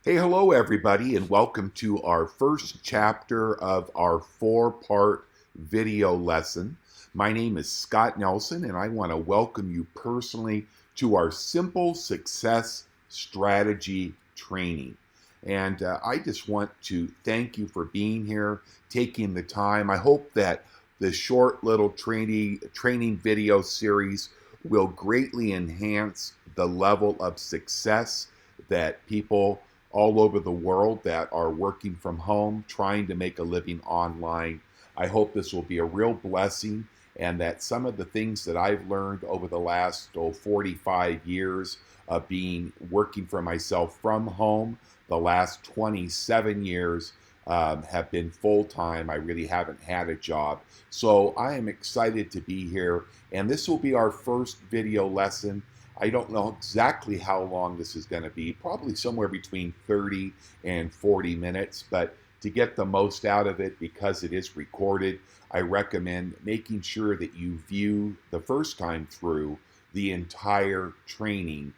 Hey, hello, everybody, and welcome to our first chapter of our four-part video lesson. My name is Scott Nelson, and I want to welcome you personally to our Simple Success Strategy training. And I just want to thank you for being here, taking the time. I hope that the short little training video series will greatly enhance the level of success that people all over the world that are working from home, trying to make a living online. I hope this will be a real blessing and that some of the things that I've learned over the last 45 years of being working for myself from home, the last 27 years have been full time. I really haven't had a job. So I am excited to be here, and this will be our first video lesson. I don't know exactly how long this is going to be, probably somewhere between 30 and 40 minutes, but to get the most out of it, because it is recorded, I recommend making sure that you view the first time through the entire training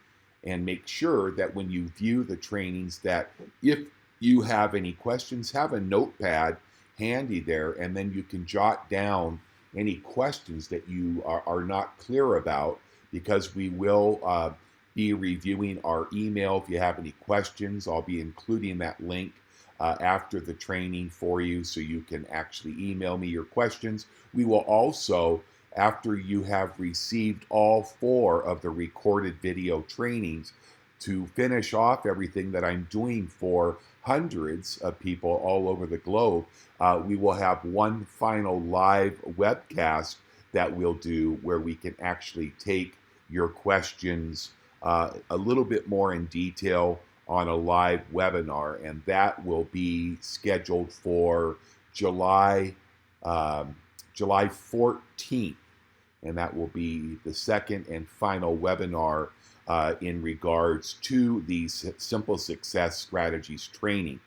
and make sure that when you view the trainings that if you have any questions, have a notepad handy there, and then you can jot down any questions that you are not clear about, because we will be reviewing our email. If you have any questions, I'll be including that link after the training for you so you can actually email me your questions. We will also, after you have received all four of the recorded video trainings, to finish off everything that I'm doing for hundreds of people all over the globe, we will have one final live webcast that we'll do where we can actually take your questions a little bit more in detail on a live webinar, and that will be scheduled for July July 14th, and that will be the second and final webinar in regards to the Simple Success Strategies training.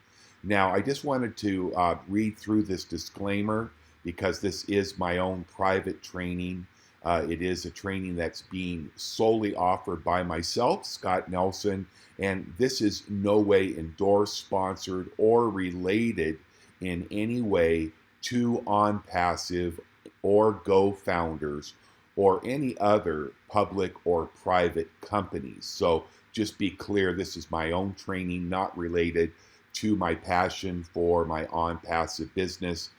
Now, I just wanted to read through this disclaimer because this is my own private training. It is a training that's being solely offered by myself, Scott Nelson, and this is no way endorsed, sponsored, or related in any way to OnPassive or GoFounders or any other public or private companies. So just be clear, this is my own training, not related to my passion for my OnPassive business.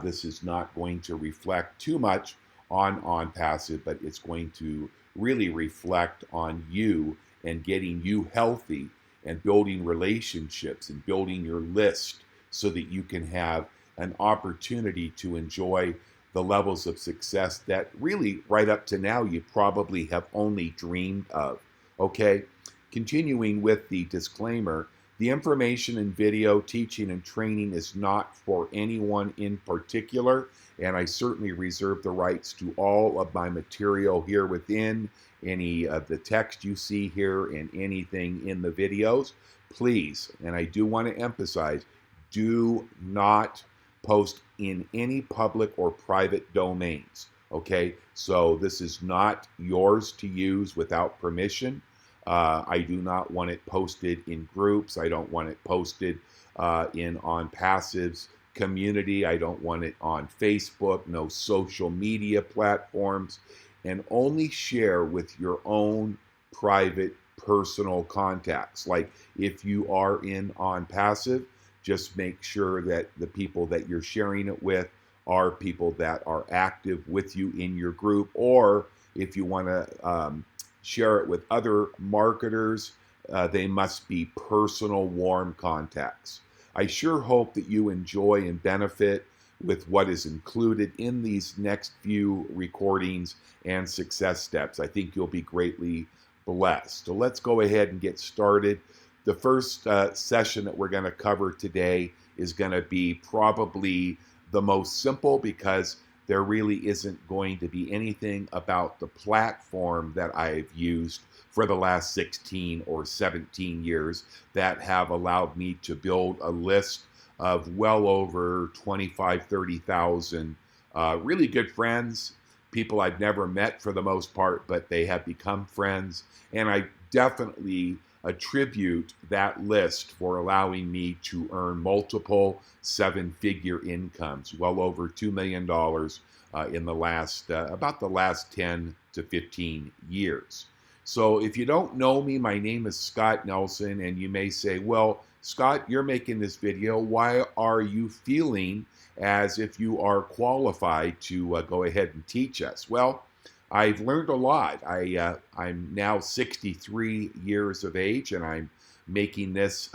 This is not going to reflect too much on OnPassive, but it's going to really reflect on you and getting you healthy and building relationships and building your list so that you can have an opportunity to enjoy the levels of success that really right up to now you probably have only dreamed of. Okay, continuing with the disclaimer, the information in video teaching and training is not for anyone in particular, and I certainly reserve the rights to all of my material here within, any of the text you see here and anything in the videos. Please, and I do want to emphasize, do not post in any public or private domains. Okay, so this is not yours to use without permission. I do not want it posted in groups. I don't want it posted in OnPassive's community. I don't want it on Facebook, no social media platforms, and only share with your own private personal contacts. Like if you are in OnPassive, just make sure that the people that you're sharing it with are people that are active with you in your group, or if you want to share it with other marketers, they must be personal, warm contacts. I sure hope that you enjoy and benefit with what is included in these next few recordings and success steps. I think you'll be greatly blessed. So let's go ahead and get started. The first session that we're going to cover today is going to be probably the most simple, because there really isn't going to be anything about the platform that I've used for the last 16 or 17 years that have allowed me to build a list of well over 25, 30,000 really good friends, people I've never met for the most part, but they have become friends. And I definitely attribute that list for allowing me to earn multiple seven-figure incomes, well over $2 million in the last, about the last 10 to 15 years. So if you don't know me, my name is Scott Nelson, and you may say, well, Scott, you're making this video. Why are you feeling as if you are qualified to go ahead and teach us? Well, I've learned a lot. I'm now 63 years of age, and I'm making this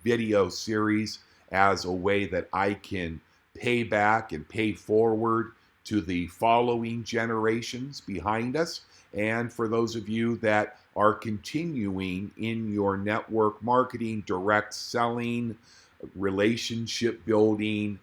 video series as a way that I can pay back and pay forward to the following generations behind us. And for those of you that are continuing in your network marketing, direct selling, relationship building,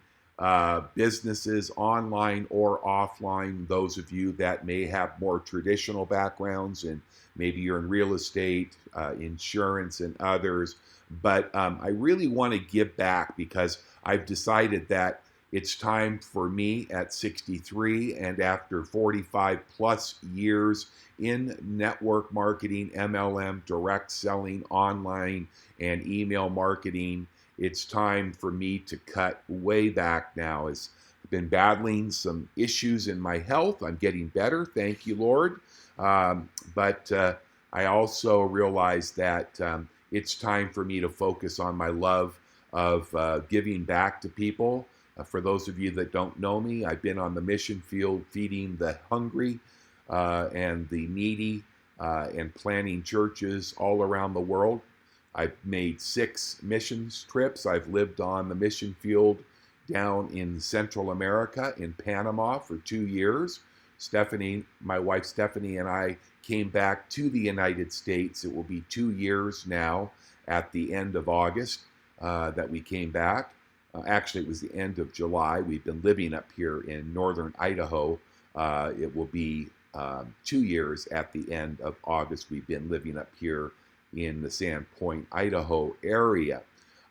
businesses online or offline, those of you that may have more traditional backgrounds and maybe you're in real estate, insurance and others, but I really want to give back because I've decided that it's time for me at 63 and after 45 plus years in network marketing, MLM, direct selling, online, and email marketing, it's time for me to cut way back now. I've been battling some issues in my health. I'm getting better, thank you, Lord. But I also realize that it's time for me to focus on my love of giving back to people. For those of you that don't know me, I've been on the mission field feeding the hungry and the needy and planting churches all around the world. I've made 6 missions trips. I've lived on the mission field down in Central America in Panama for 2 years. Stephanie, my wife Stephanie, and I came back to the United States. It will be 2 years now at the end of August that we came back. Actually, it was the end of July. We've been living up here in northern Idaho. It will be 2 years at the end of August. We've been living up here in the Sandpoint, Idaho area.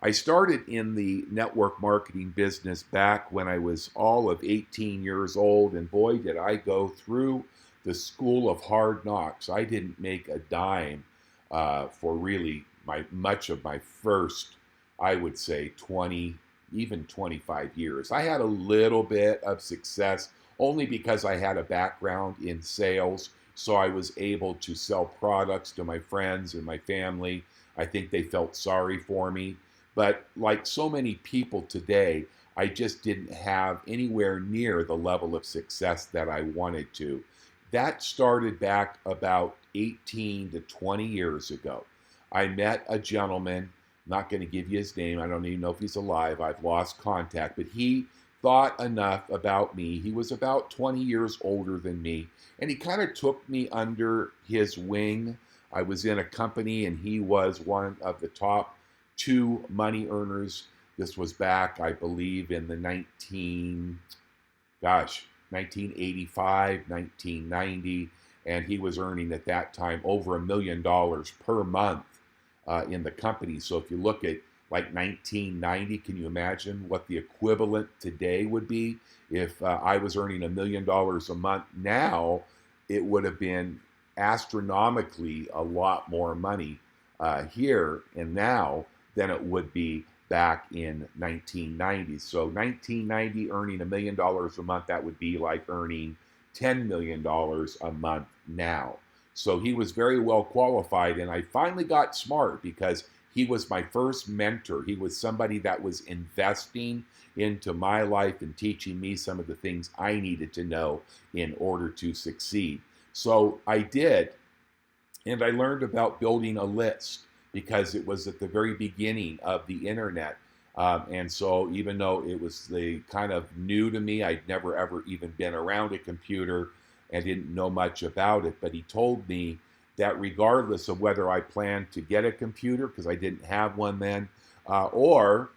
I started in the network marketing business back when I was all of 18 years old, and boy, did I go through the school of hard knocks. I didn't make a dime for really much of my first, I would say, 20, even 25 years. I had a little bit of success only because I had a background in sales, so I was able to sell products to my friends and my family. I think they felt sorry for me. But like so many people today, I just didn't have anywhere near the level of success that I wanted to. That started back about 18 to 20 years ago. I met a gentleman, not going to give you his name, I don't even know if he's alive, I've lost contact, but he thought enough about me. He was about 20 years older than me, and he kind of took me under his wing. I was in a company, and he was one of the top 2 money earners. This was back, I believe, in the 1985, 1990, and he was earning at that time over $1 million per month in the company. So if you look at like 1990, can you imagine what the equivalent today would be? If I was earning $1 million a month now, it would have been astronomically a lot more money here and now than it would be back in 1990. So 1990 earning $1 million a month, that would be like earning $10 million a month now. So he was very well qualified, and I finally got smart because he was my first mentor. He was somebody that was investing into my life and teaching me some of the things I needed to know in order to succeed. So I did, and I learned about building a list because it was at the very beginning of the internet. And so even though it was the kind of new to me, I'd never ever even been around a computer and didn't know much about it, but he told me that regardless of whether I planned to get a computer, because I didn't have one then, or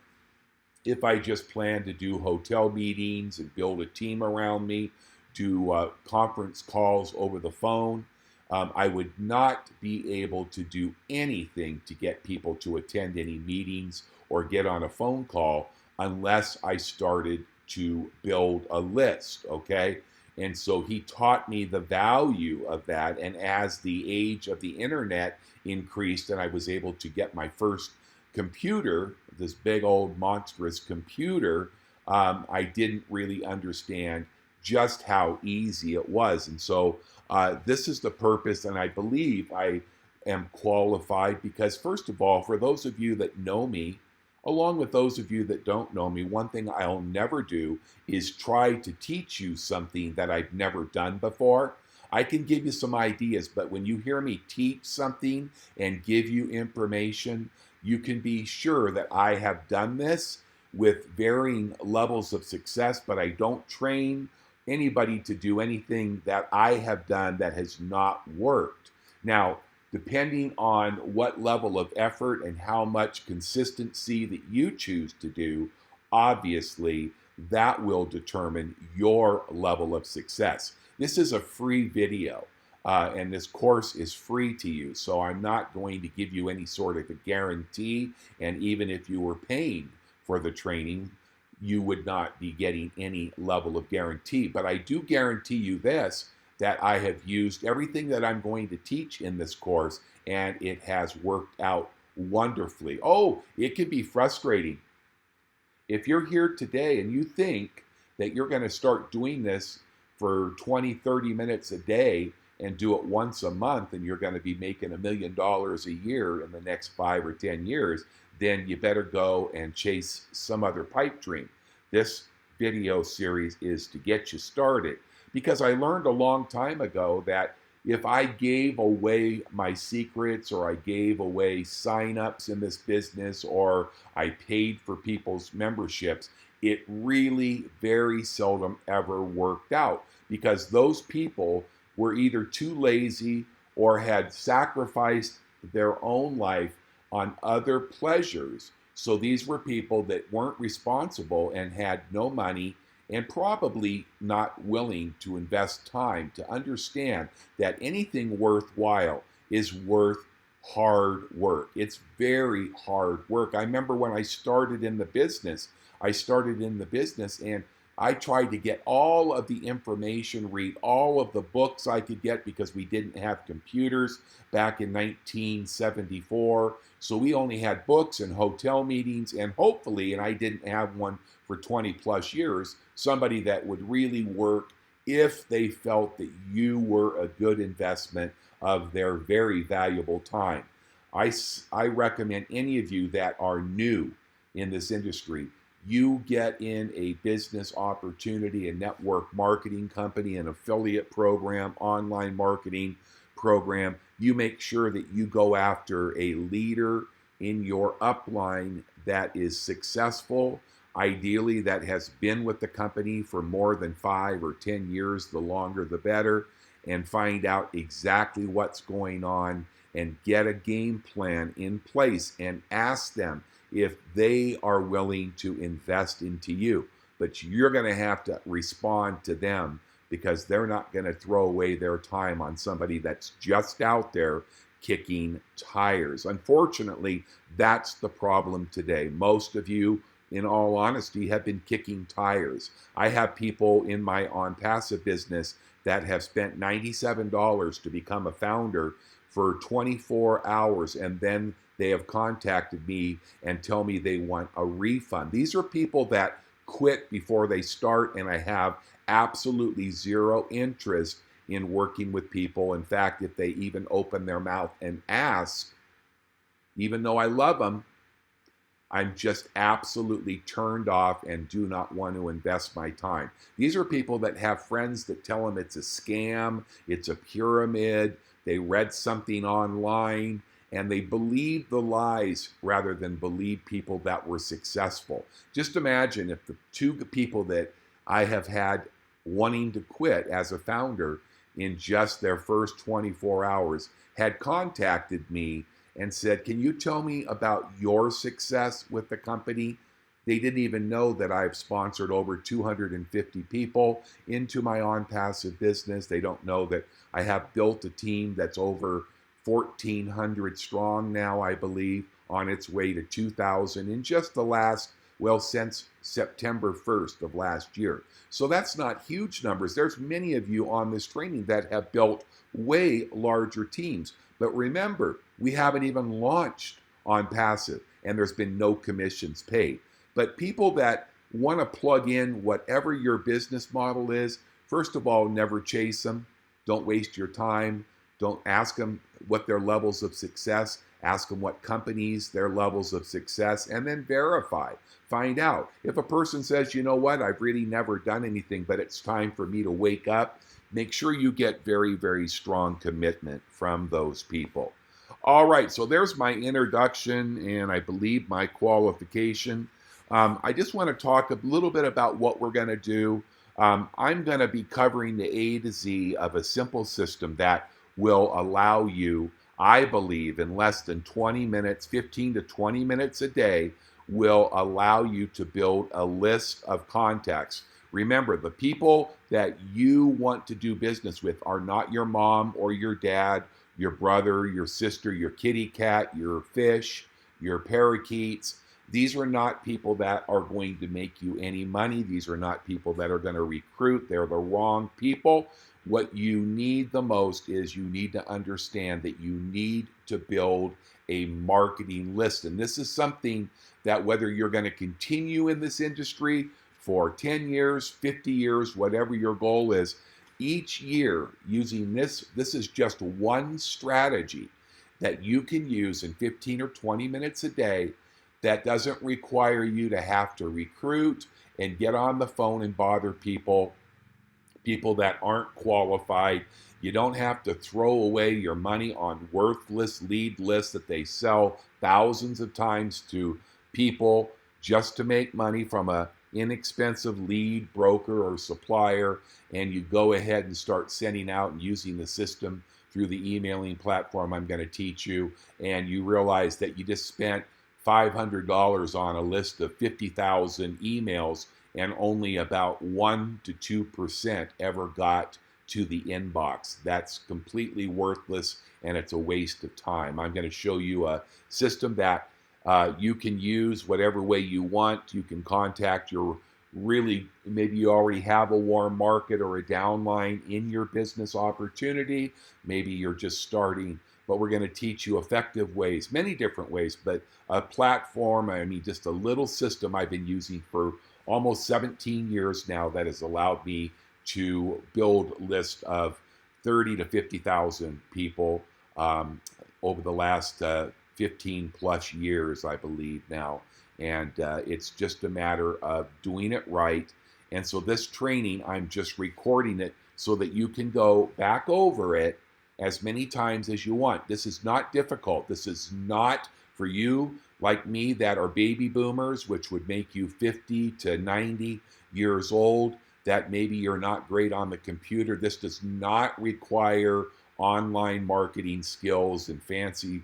if I just planned to do hotel meetings and build a team around me, do conference calls over the phone, I would not be able to do anything to get people to attend any meetings or get on a phone call unless I started to build a list, okay? And so he taught me the value of that. And as the age of the internet increased and I was able to get my first computer, this big old monstrous computer, I didn't really understand just how easy it was. And so this is the purpose, and I believe I am qualified because, first of all, for those of you that know me, along with those of you that don't know me, one thing I'll never do is try to teach you something that I've never done before. I can give you some ideas, but when you hear me teach something and give you information, you can be sure that I have done this with varying levels of success, but I don't train anybody to do anything that I have done that has not worked. Now, depending on what level of effort and how much consistency that you choose to do, obviously that will determine your level of success. This is a free video, and this course is free to you, so I'm not going to give you any sort of a guarantee, and even if you were paying for the training, you would not be getting any level of guarantee. But I do guarantee you this, that I have used everything that I'm going to teach in this course, and it has worked out wonderfully. Oh, it can be frustrating. If you're here today and you think that you're going to start doing this for 20, 30 minutes a day and do it once a month, and you're going to be making $1 million a year in the next 5 or 10 years, then you better go and chase some other pipe dream. This video series is to get you started, because I learned a long time ago that if I gave away my secrets, or I gave away signups in this business, or I paid for people's memberships, it really very seldom ever worked out, because those people were either too lazy or had sacrificed their own life on other pleasures. So these were people that weren't responsible and had no money, and probably not willing to invest time to understand that anything worthwhile is worth hard work. It's very hard work. I remember when I started in the business, and I tried to get all of the information, read all of the books I could get, because we didn't have computers back in 1974. So we only had books and hotel meetings, and hopefully, and I didn't have one for 20 plus years, somebody that would really work if they felt that you were a good investment of their very valuable time. I recommend any of you that are new in this industry, you get in a business opportunity, a network marketing company, an affiliate program, online marketing program. You make sure that you go after a leader in your upline that is successful, ideally that has been with the company for more than 5 or 10 years, the longer the better, and find out exactly what's going on and get a game plan in place and ask them if they are willing to invest into you. But you're going to have to respond to them, because they're not going to throw away their time on somebody that's just out there kicking tires. Unfortunately, that's the problem today. Most of you, in all honesty, have been kicking tires. I have people in my OnPassive business that have spent $97 to become a founder for 24 hours, and then they have contacted me and tell me they want a refund. These are people that quit before they start, and I have absolutely zero interest in working with people. In fact, if they even open their mouth and ask, even though I love them, I'm just absolutely turned off and do not want to invest my time. These are people that have friends that tell them it's a scam, it's a pyramid, they read something online, and they believe the lies rather than believe people that were successful. Just imagine if the two people that I have had wanting to quit as a founder in just their first 24 hours had contacted me and said, "Can you tell me about your success with the company?" They didn't even know that I've sponsored over 250 people into my OnPassive business. They don't know that I have built a team that's over 1,400 strong now, I believe, on its way to 2,000 in just the last Well, since September 1st of last year. So that's not huge numbers. There's many of you on this training that have built way larger teams. But remember, we haven't even launched on passive, and there's been no commissions paid. But people that want to plug in whatever your business model is, first of all, never chase them. Don't waste your time. Don't ask them what their levels of success. Ask them what companies, their levels of success, and then verify. Find out. If a person says, you know what, I've really never done anything, but it's time for me to wake up, make sure you get very, very strong commitment from those people. All right, so there's my introduction and I believe my qualification. I just want to talk a little bit about what we're going to do. I'm going to be covering the A to Z of a simple system that will allow you, I believe, in less than 20 minutes, 15 to 20 minutes a day, will allow you to build a list of contacts. Remember, the people that you want to do business with are not your mom or your dad, your brother, your sister, your kitty cat, your fish, your parakeets. These are not people that are going to make you any money. These are not people that are going to recruit. They're the wrong people. What you need the most is you need to understand that you need to build a marketing list. And this is something that whether you're going to continue in this industry for 10 years, 50 years, whatever your goal is, each year using this is just one strategy that you can use in 15 or 20 minutes a day that doesn't require you to have to recruit and get on the phone and bother people that aren't qualified. You don't have to throw away your money on worthless lead lists that they sell thousands of times to people just to make money from a inexpensive lead broker or supplier, and you go ahead and start sending out and using the system through the emailing platform I'm going to teach you, and you realize that you just spent $500 on a list of 50,000 emails and only about 1 to 2% ever got to the inbox. That's completely worthless and it's a waste of time. I'm going to show you a system that you can use whatever way you want. You can contact your maybe you already have a warm market or a downline in your business opportunity. Maybe you're just starting, but we're going to teach you effective ways, many different ways, but a platform, just a little system I've been using for almost 17 years now that has allowed me to build a list of 30 to 50,000 people over the last 15 plus years, I believe now. And it's just a matter of doing it right. And so this training, I'm just recording it so that you can go back over it as many times as you want. This is not difficult. This is not for you like me that are baby boomers, which would make you 50 to 90 years old, that maybe you're not great on the computer. This does not require online marketing skills and fancy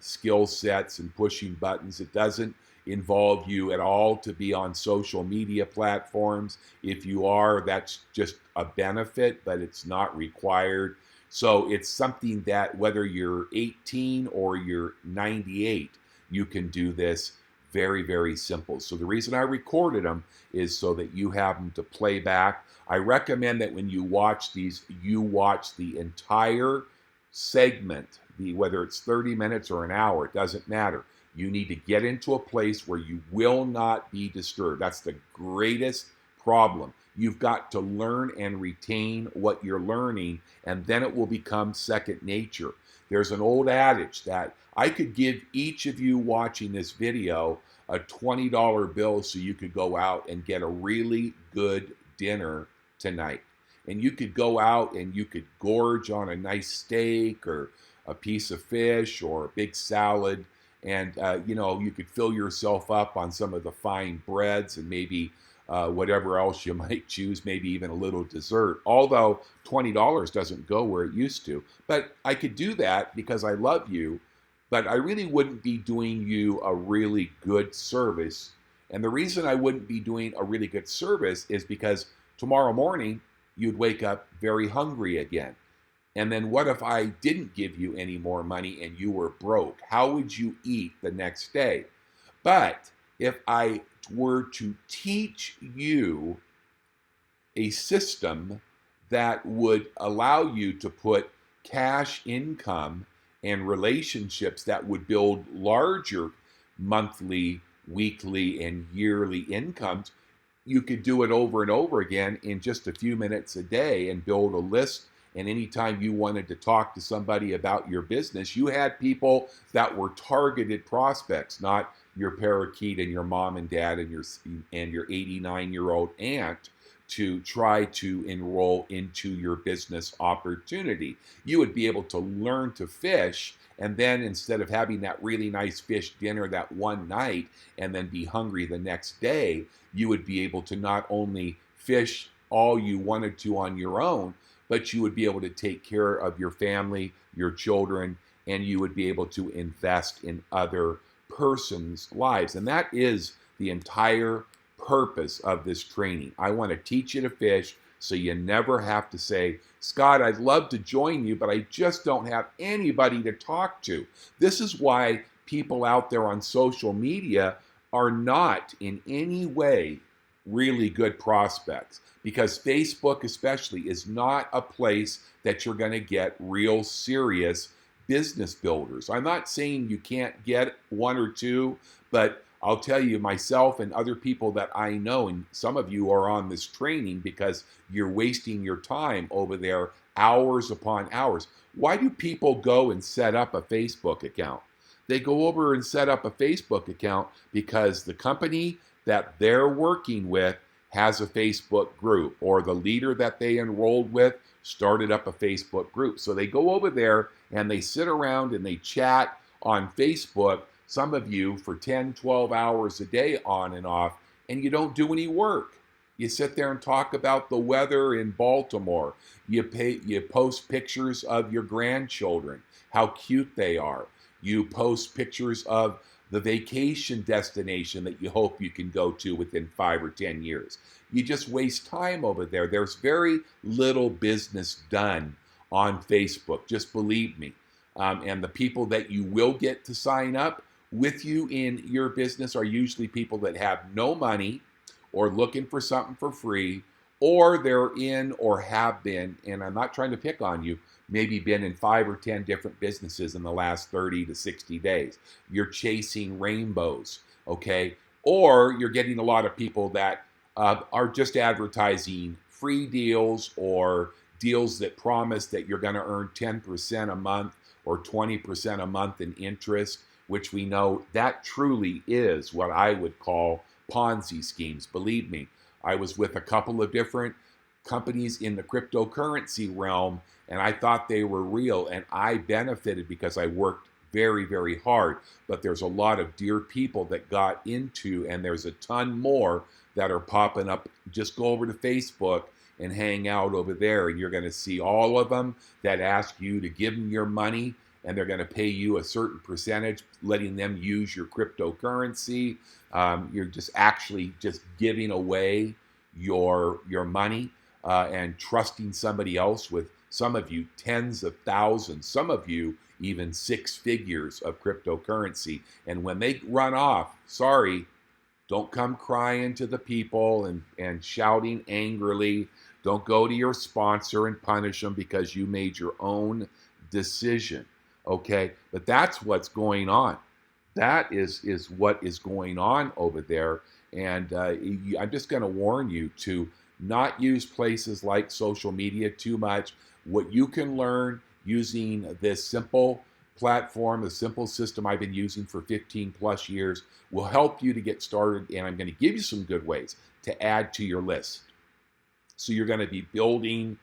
skill sets and pushing buttons. It doesn't involve you at all to be on social media platforms. If you are, that's just a benefit, but it's not required. So it's something that whether you're 18 or you're 98, you can do this. Very, very simple. So the reason I recorded them is so that you have them to play back. I recommend that when you watch these, you watch the entire segment, whether it's 30 minutes or an hour, it doesn't matter. You need to get into a place where you will not be disturbed. That's the greatest problem. You've got to learn and retain what you're learning, and then it will become second nature. There's an old adage that I could give each of you watching this video a $20 bill so you could go out and get a really good dinner tonight. And you could go out and you could gorge on a nice steak or a piece of fish or a big salad. And, you could fill yourself up on some of the fine breads and maybe whatever else you might choose, maybe even a little dessert. Although $20 doesn't go where it used to. But I could do that because I love you, but I really wouldn't be doing you a really good service. And the reason I wouldn't be doing a really good service is because tomorrow morning you'd wake up very hungry again. And then what if I didn't give you any more money and you were broke? How would you eat the next day? But if I were to teach you a system that would allow you to put cash income and relationships that would build larger monthly, weekly, and yearly incomes, you could do it over and over again in just a few minutes a day and build a list. And anytime you wanted to talk to somebody about your business, you had people that were targeted prospects, not your parakeet and your mom and dad and your 89-year-old aunt, to try to enroll into your business opportunity. You would be able to learn to fish, and then instead of having that really nice fish dinner that one night and then be hungry the next day, you would be able to not only fish all you wanted to on your own, but you would be able to take care of your family, your children, and you would be able to invest in other persons' lives. And that is the entire purpose of this training. I want to teach you to fish so you never have to say, Scott, I'd love to join you, but I just don't have anybody to talk to. This is why people out there on social media are not in any way really good prospects, because Facebook especially is not a place that you're going to get real serious business builders. I'm not saying you can't get one or two, but I'll tell you, myself and other people that I know, and some of you are on this training because you're wasting your time over there hours upon hours. Why do people go and set up a Facebook account? They go over and set up a Facebook account because the company that they're working with has a Facebook group, or the leader that they enrolled with started up a Facebook group. So they go over there and they sit around and they chat on Facebook, some of you for 10, 12 hours a day on and off, and you don't do any work. You sit there and talk about the weather in Baltimore. You post pictures of your grandchildren, how cute they are. You post pictures of the vacation destination that you hope you can go to within 5 or 10 years. You just waste time over there. There's very little business done on Facebook, just believe me. And the people that you will get to sign up with you in your business are usually people that have no money or looking for something for free, or they're in or have been, and I'm not trying to pick on you, maybe been in 5 or 10 different businesses in the last 30 to 60 days. You're chasing rainbows, okay? Or you're getting a lot of people that are just advertising free deals or deals that promise that you're going to earn 10% a month or 20% a month in interest, which we know that truly is what I would call Ponzi schemes. Believe me, I was with a couple of different companies in the cryptocurrency realm, and I thought they were real, and I benefited because I worked very, very hard. But there's a lot of dear people that got into, and there's a ton more that are popping up. Just go over to Facebook and hang out over there, and you're going to see all of them that ask you to give them your money, and they're going to pay you a certain percentage, letting them use your cryptocurrency. You're just actually just giving away your money and trusting somebody else with, some of you, tens of thousands, some of you even 6 figures of cryptocurrency. And when they run off, sorry, don't come crying to the people and shouting angrily. Don't go to your sponsor and punish them because you made your own decision. Okay, but that's what's going on. That is what is going on over there. And I'm just going to warn you to not use places like social media too much. What you can learn using this simple platform, the simple system I've been using for 15 plus years, will help you to get started. And I'm going to give you some good ways to add to your list. So you're going to be building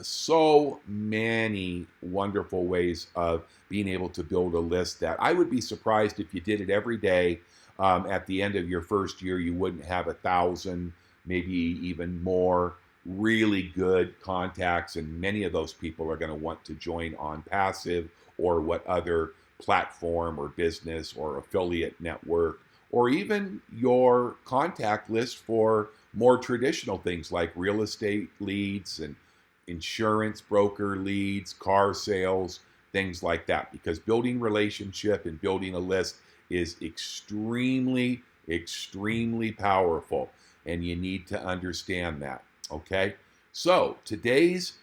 so many wonderful ways of being able to build a list that I would be surprised if you did it every day. At the end of your first year, you wouldn't have 1,000, maybe even more really good contacts, and many of those people are going to want to join OnPassive or what other platform or business or affiliate network, or even your contact list for more traditional things like real estate leads and insurance broker leads, car sales, things like that. Because building relationship and building a list is extremely extremely powerful, and you need to understand that. Okay? So, today's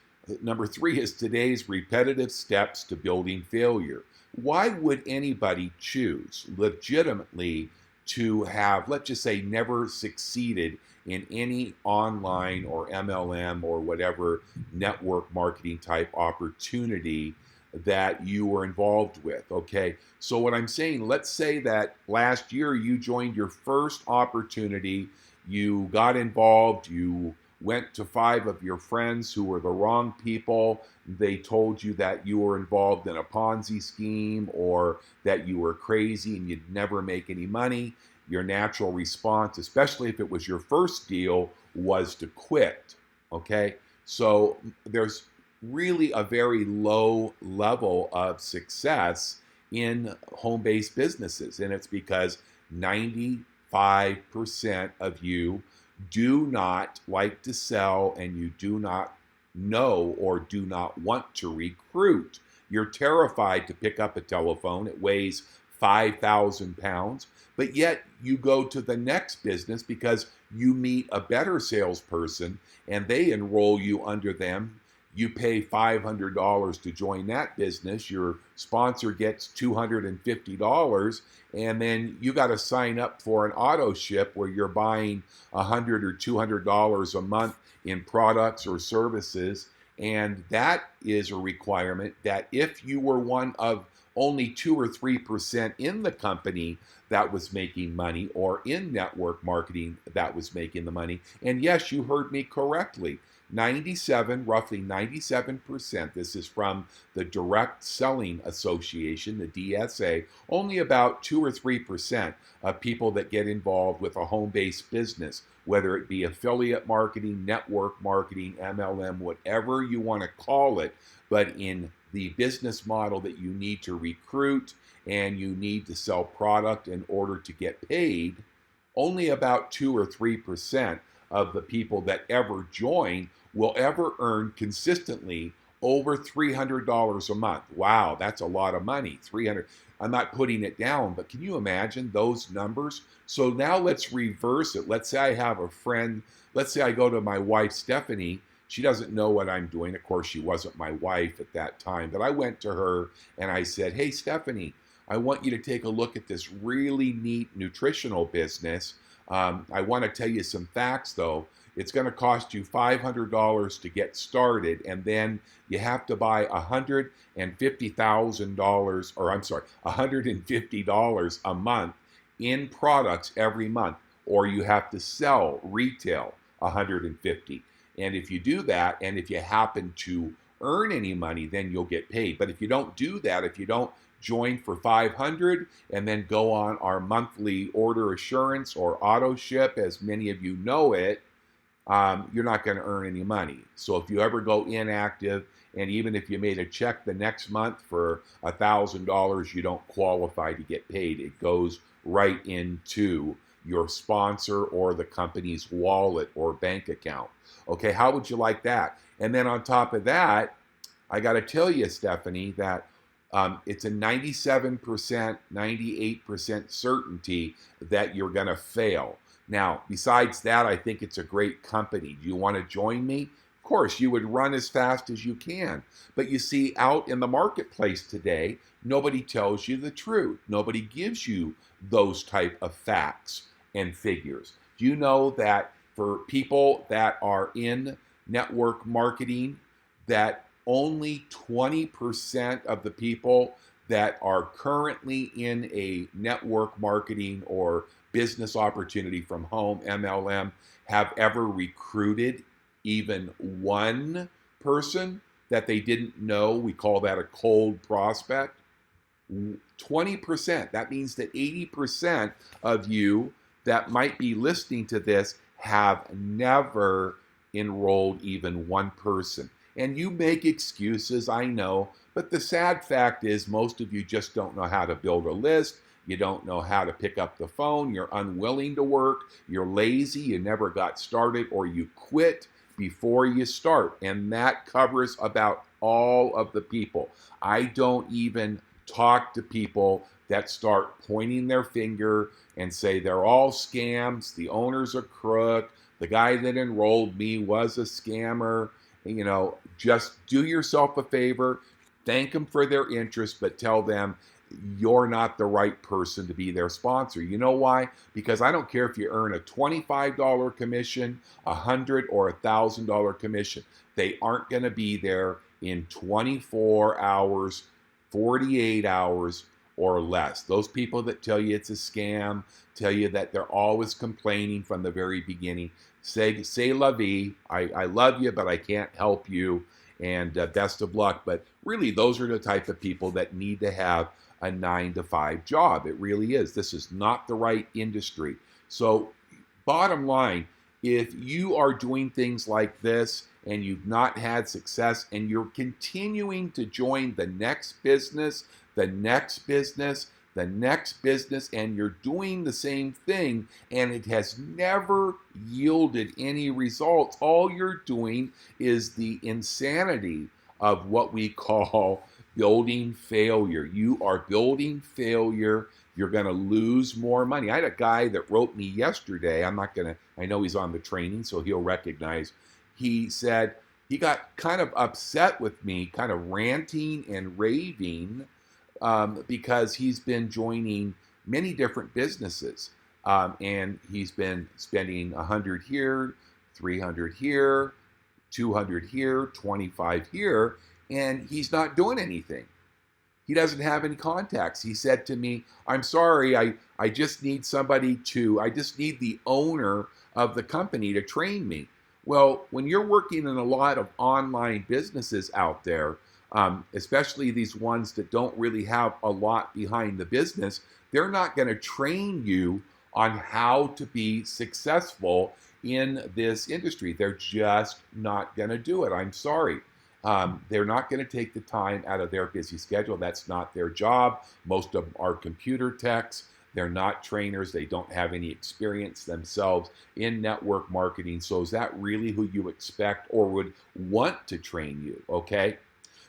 number 3 is today's repetitive steps to building failure. Why would anybody choose legitimately to have, let's just say, never succeeded in any online or MLM or whatever network marketing type opportunity that you were involved with? Okay, so what I'm saying, let's say that last year you joined your first opportunity, you got involved, you went to 5 of your friends who were the wrong people. They told you that you were involved in a Ponzi scheme or that you were crazy and you'd never make any money. Your natural response, especially if it was your first deal, was to quit. Okay? So there's really a very low level of success in home-based businesses, and it's because 95% of you do not like to sell, and you do not know or do not want to recruit. You're terrified to pick up a telephone. It weighs 5,000 pounds, but yet you go to the next business because you meet a better salesperson and they enroll you under them. You pay $500 to join that business. Your sponsor gets $250, and then you got to sign up for an auto ship where you're buying $100 or $200 a month in products or services. And that is a requirement that if you were one of only 2 or 3% in the company that was making money, or in network marketing that was making the money, and yes, you heard me correctly, roughly 97%, this is from the Direct Selling Association, the DSA, only about 2 or 3% of people that get involved with a home-based business, whether it be affiliate marketing, network marketing, MLM, whatever you want to call it, but in the business model that you need to recruit and you need to sell product in order to get paid, only about 2 or 3% of the people that ever join will ever earn consistently over $300 a month. Wow, that's a lot of money. 300. I'm not putting it down, but can you imagine those numbers? So now let's reverse it. Let's say I have a friend. Let's say I go to my wife, Stephanie. She doesn't know what I'm doing. Of course, she wasn't my wife at that time, but I went to her and I said, "Hey, Stephanie, I want you to take a look at this really neat nutritional business. I want to tell you some facts, though. It's going to cost you $500 to get started, and then you have to buy $150,000, or I'm sorry, $150 a month in products every month, or you have to sell retail $150. And if you do that, and if you happen to earn any money, then you'll get paid. But if you don't do that, if you don't join for $500 and then go on our monthly order assurance or auto ship, as many of you know it, you're not going to earn any money. So if you ever go inactive, and even if you made a check the next month for $1,000, you don't qualify to get paid. It goes right into your sponsor or the company's wallet or bank account. Okay, how would you like that? And then on top of that, I got to tell you, Stephanie, that it's a 97%, 98% certainty that you're going to fail. Now, besides that, I think it's a great company. Do you want to join me? Of course, you would run as fast as you can. But you see, out in the marketplace today, nobody tells you the truth. Nobody gives you those type of facts and figures. Do you know that for people that are in network marketing, that only 20% of the people that are currently in a network marketing or business opportunity from home, MLM, have ever recruited even one person that they didn't know? We call that a cold prospect. 20%. That means that 80% of you that might be listening to this have never enrolled even one person. And you make excuses, I know, but the sad fact is most of you just don't know how to build a list. You don't know how to pick up the phone. You're unwilling to work. You're lazy. You never got started, or you quit before you start. And that covers about all of the people. I don't even talk to people that start pointing their finger, and say they're all scams, the owner's a crook, the guy that enrolled me was a scammer. Just do yourself a favor, thank them for their interest, but tell them you're not the right person to be their sponsor. You know why? Because I don't care if you earn a $25 commission, $100 or $1,000 commission. They aren't going to be there in 24 hours, 48 hours, or less. Those people that tell you it's a scam, tell you that they're always complaining from the very beginning, say la vie, I love you, but I can't help you, and best of luck. But really, those are the type of people that need to have a 9-to-5 job. It really is. This is not the right industry. So bottom line, if you are doing things like this and you've not had success and you're continuing to join the next business, the next business, the next business, and you're doing the same thing and it has never yielded any results, all you're doing is the insanity of what we call building failure. You are building failure. You're going to lose more money. I had a guy that wrote me yesterday. I know he's on the training, so he'll recognize. He said he got kind of upset with me, kind of ranting and raving, because he's been joining many different businesses. And he's been spending 100 here, 300 here, 200 here, 25 here, and he's not doing anything. He doesn't have any contacts. He said to me, I'm sorry, I just need I just need the owner of the company to train me. Well, when you're working in a lot of online businesses out there, especially these ones that don't really have a lot behind the business, they're not going to train you on how to be successful in this industry. They're just not going to do it. I'm sorry. They're not going to take the time out of their busy schedule. That's not their job. Most of them are computer techs. They're not trainers. They don't have any experience themselves in network marketing. So is that really who you expect or would want to train you? Okay.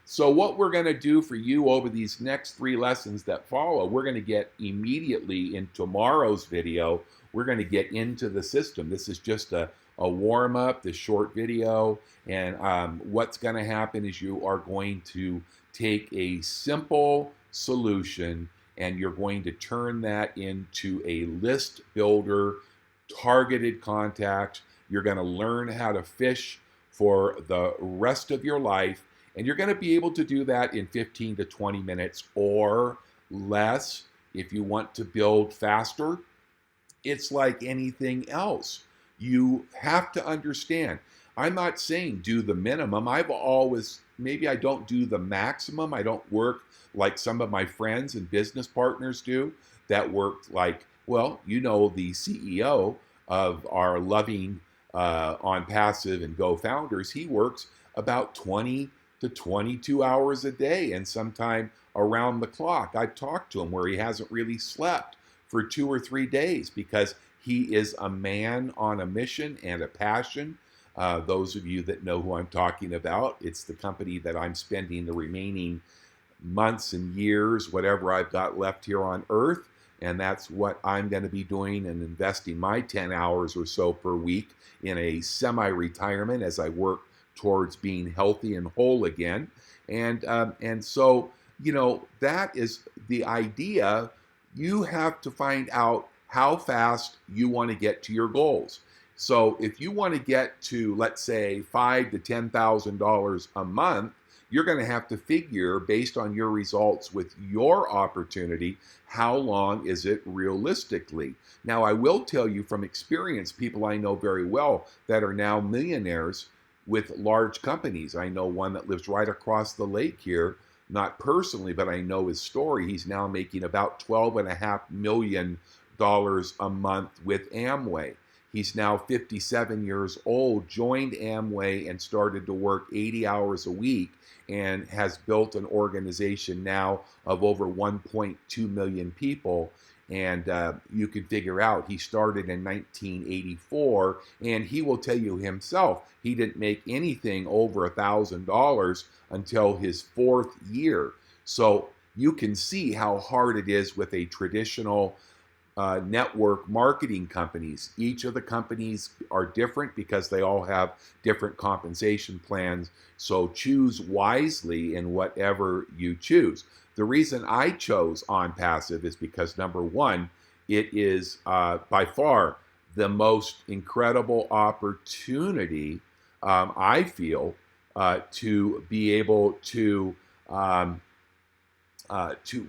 So what we're going to do for you over these next 3 lessons that follow, we're going to get immediately in tomorrow's video. We're going to get into the system. This is just a warm-up, this short video, and what's going to happen is you are going to take a simple solution and you're going to turn that into a list builder, targeted contacts. You're going to learn how to fish for the rest of your life, and you're going to be able to do that in 15 to 20 minutes or less. If you want to build faster, it's like anything else. You have to understand, I'm not saying do the minimum. Maybe I don't do the maximum. I don't work like some of my friends and business partners do that work like, well, the CEO of our loving On Passive and Go founders, he works about 20 to 22 hours a day and sometime around the clock. I've talked to him where he hasn't really slept for 2 or 3 days because he is a man on a mission and a passion. Those of you that know who I'm talking about, it's the company that I'm spending the remaining months and years, whatever I've got left here on Earth, and that's what I'm going to be doing and investing my 10 hours or so per week in a semi-retirement as I work towards being healthy and whole again. And so, that is the idea. You have to find out how fast you want to get to your goals. So if you want to get to, let's say, $5,000 to $10,000 a month, you're going to have to figure, based on your results with your opportunity, how long is it realistically? Now, I will tell you from experience, people I know very well that are now millionaires with large companies. I know one that lives right across the lake here, not personally, but I know his story. He's now making about $12.5 million a month with Amway. He's now 57 years old, joined Amway and started to work 80 hours a week and has built an organization now of over 1.2 million people. And you can figure out he started in 1984, and he will tell you himself he didn't make anything over $1,000 until his 4th year. So you can see how hard it is with a traditional network marketing companies. Each of the companies are different because they all have different compensation plans. So choose wisely in whatever you choose. The reason I chose OnPassive is because number one, it is by far the most incredible opportunity I feel to be able to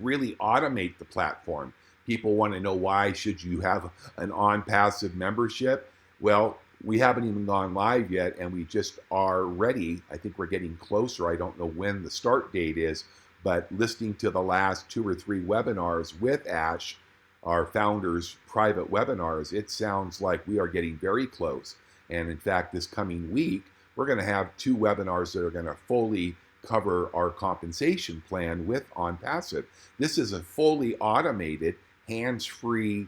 really automate the platform. People want to know, why should you have an OnPassive membership? Well, we haven't even gone live yet, and we just are ready. I think we're getting closer. I don't know when the start date is, but listening to the last 2 or 3 webinars with Ash, our founder's private webinars, it sounds like we are getting very close. And in fact, this coming week, we're going to have 2 webinars that are going to fully cover our compensation plan with OnPassive. This is a fully automated, hands-free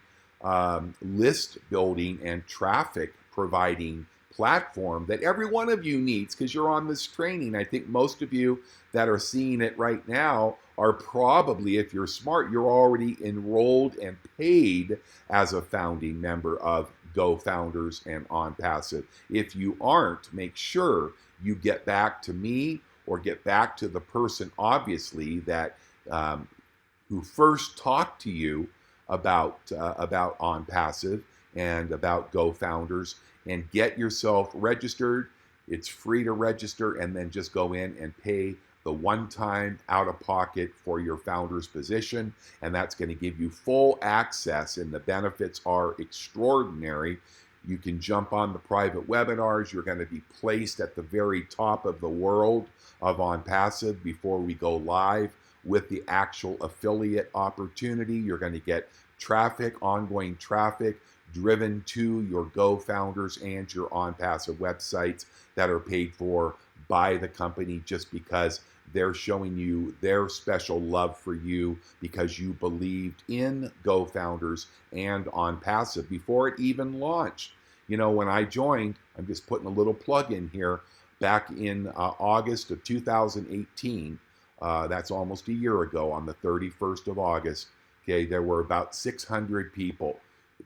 list building and traffic providing platform that every one of you needs, because you're on this training. I think most of you that are seeing it right now are probably, if you're smart, you're already enrolled and paid as a founding member of GoFounders and OnPassive. If you aren't, make sure you get back to me or get back to the person, obviously, that who first talked to you about OnPassive and about GoFounders, and get yourself registered. It's free to register, and then just go in and pay the one-time out-of-pocket for your founder's position, and that's going to give you full access, and the benefits are extraordinary. You can jump on the private webinars. You're going to be placed at the very top of the world of OnPassive before we go live with the actual affiliate opportunity. You're going to get traffic, ongoing traffic, driven to your GoFounders and your OnPassive websites that are paid for by the company, just because they're showing you their special love for you because you believed in GoFounders and OnPassive before it even launched. You know, when I joined, I'm just putting a little plug in here, back in August of 2018, that's almost a year ago, on the 31st of August, okay, there were about 600 people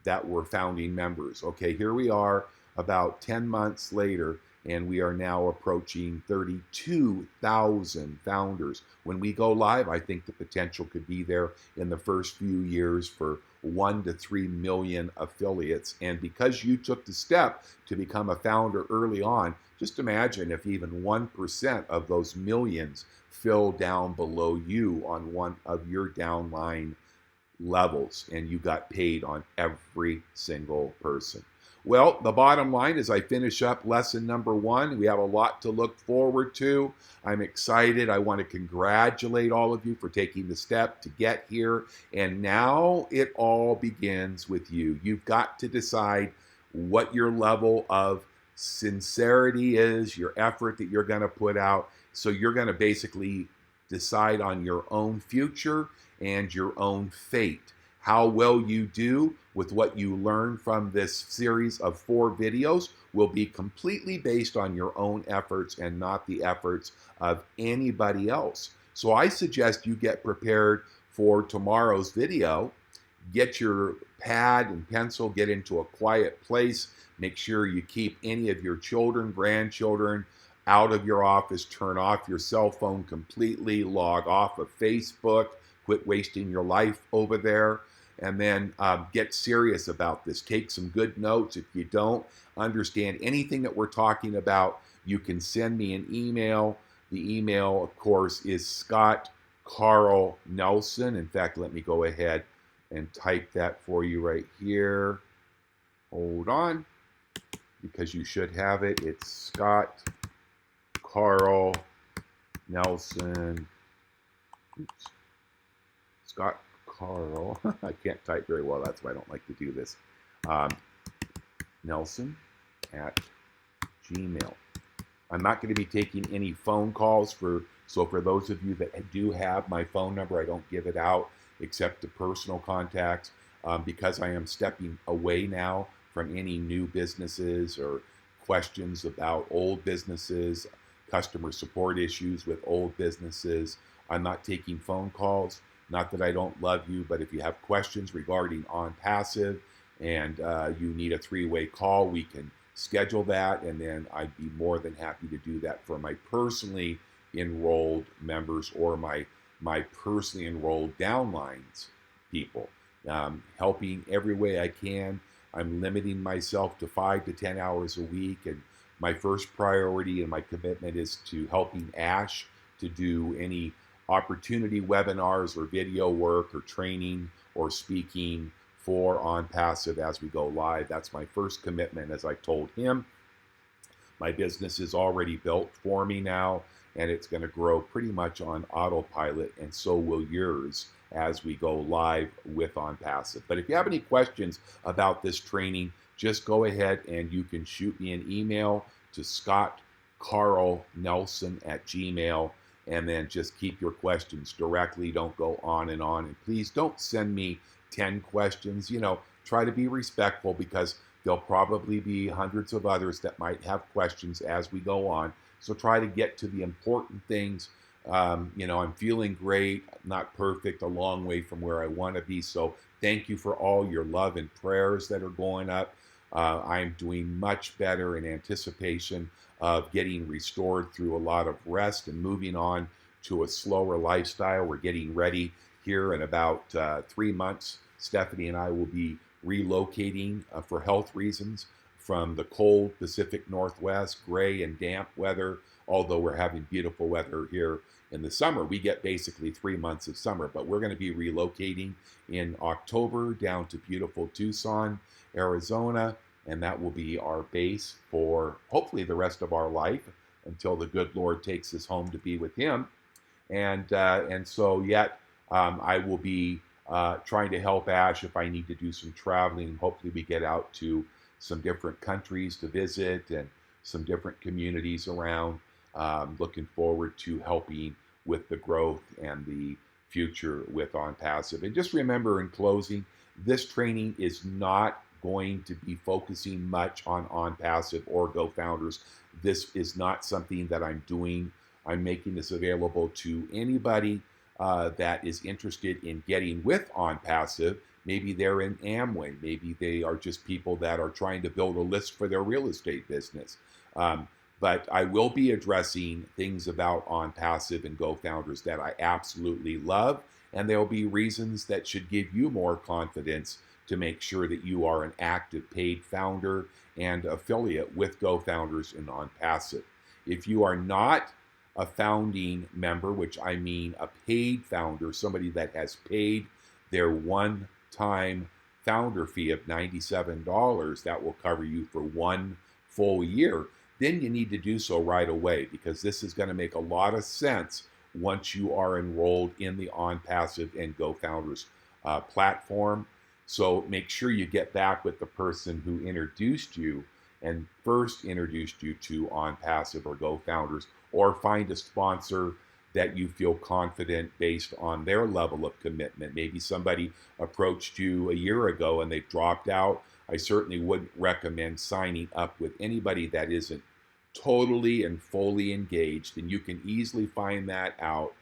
that were founding members. Okay, here we are about 10 months later, and we are now approaching 32,000 founders. When we go live, I think the potential could be there in the first few years for 1 to 3 million affiliates. And because you took the step to become a founder early on, just imagine if even 1% of those millions fell down below you on one of your downline levels, and you got paid on every single person. Well, the bottom line, as I finish up lesson number 1, we have a lot to look forward to. I'm excited. I want to congratulate all of you for taking the step to get here. And now it all begins with you. You've got to decide what your level of sincerity is, your effort that you're going to put out. So you're going to basically decide on your own future and your own fate. How well you do with what you learn from this series of 4 videos will be completely based on your own efforts and not the efforts of anybody else. So I suggest you get prepared for tomorrow's video. Get your pad and pencil, get into a quiet place. Make sure you keep any of your children, grandchildren out of your office. Turn off your cell phone completely. Log off of Facebook. Quit wasting your life over there. And then get serious about this. Take some good notes. If you don't understand anything that we're talking about, you can send me an email. The email, of course, is Scott Carl Nelson. In fact, let me go ahead and type that for you right here. Hold on, because you should have it. It's Scott Carl Nelson. Oops. Scott Carl. I can't type very well. That's why I don't like to do this. Nelson at Gmail. I'm not going to be taking any phone calls so for those of you that do have my phone number, I don't give it out except to personal contacts because I am stepping away now from any new businesses or questions about old businesses, customer support issues with old businesses. I'm not taking phone calls. Not that I don't love you, but if you have questions regarding OnPassive and you need a three-way call, we can schedule that, and then I'd be more than happy to do that for my personally enrolled members or my personally enrolled downlines people. Helping every way I can. I'm limiting myself to 5 to 10 hours a week, and my first priority and my commitment is to helping Ash to do any opportunity webinars or video work or training or speaking for OnPassive as we go live. That's my first commitment, as I told him. My business is already built for me now, and it's going to grow pretty much on autopilot, and so will yours as we go live with OnPassive. But if you have any questions about this training, just go ahead and you can shoot me an email to scottcarlnelson@gmail.com, and then just keep your questions directly. Don't go on. And please don't send me 10 questions. Try to be respectful, because there'll probably be hundreds of others that might have questions as we go on. So try to get to the important things. I'm feeling great, not perfect, a long way from where I want to be. So thank you for all your love and prayers that are going up. I'm doing much better in anticipation of getting restored through a lot of rest and moving on to a slower lifestyle. We're getting ready here in about 3 months. Stephanie and I will be relocating for health reasons from the cold Pacific Northwest, gray and damp weather. Although we're having beautiful weather here in the summer, we get basically 3 months of summer. But we're going to be relocating in October down to beautiful Tucson, Arizona, and that will be our base for hopefully the rest of our life until the good Lord takes us home to be with Him. And so I will be trying to help Ash if I need to do some traveling. Hopefully we get out to some different countries to visit and some different communities around. Looking forward to helping with the growth and the future with OnPassive. And just remember, in closing, this training is not going to be focusing much on OnPassive or GoFounders. This is not something that I'm doing. I'm making this available to anybody that is interested in getting with OnPassive. Maybe they're in Amway. Maybe they are just people that are trying to build a list for their real estate business. But I will be addressing things about OnPassive and GoFounders that I absolutely love, and there'll be reasons that should give you more confidence to make sure that you are an active paid founder and affiliate with GoFounders and OnPassive. If you are not a founding member, which I mean a paid founder, somebody that has paid their one-time founder fee of $97, that will cover you for 1 full year, then you need to do so right away, because this is going to make a lot of sense once you are enrolled in the OnPassive and GoFounders platform. So make sure you get back with the person who introduced you and first introduced you to OnPassive or GoFounders, or find a sponsor that you feel confident based on their level of commitment. Maybe somebody approached you a year ago and they've dropped out. I certainly wouldn't recommend signing up with anybody that isn't totally and fully engaged, and you can easily find that out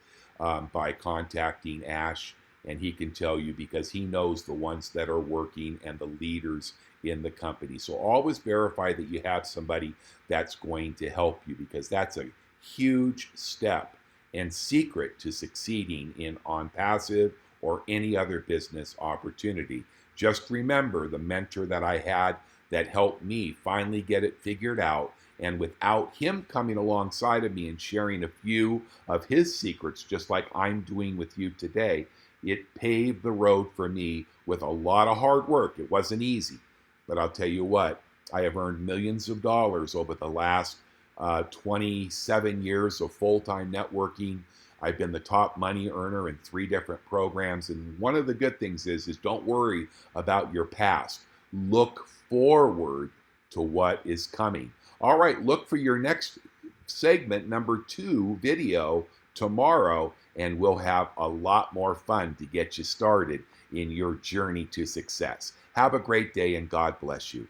by contacting Ash, and he can tell you, because he knows the ones that are working and the leaders in the company. So always verify that you have somebody that's going to help you, because that's a huge step and secret to succeeding in OnPassive or any other business opportunity. Just remember the mentor that I had that helped me finally get it figured out, and without him coming alongside of me and sharing a few of his secrets, just like I'm doing with you today, it paved the road for me with a lot of hard work. It wasn't easy, but I'll tell you what, I have earned millions of dollars over the last 27 years of full-time networking. I've been the top money earner in 3 different programs. And one of the good things is don't worry about your past. Look forward to what is coming. All right, look for your next segment, number 2 video tomorrow, and we'll have a lot more fun to get you started in your journey to success. Have a great day, and God bless you.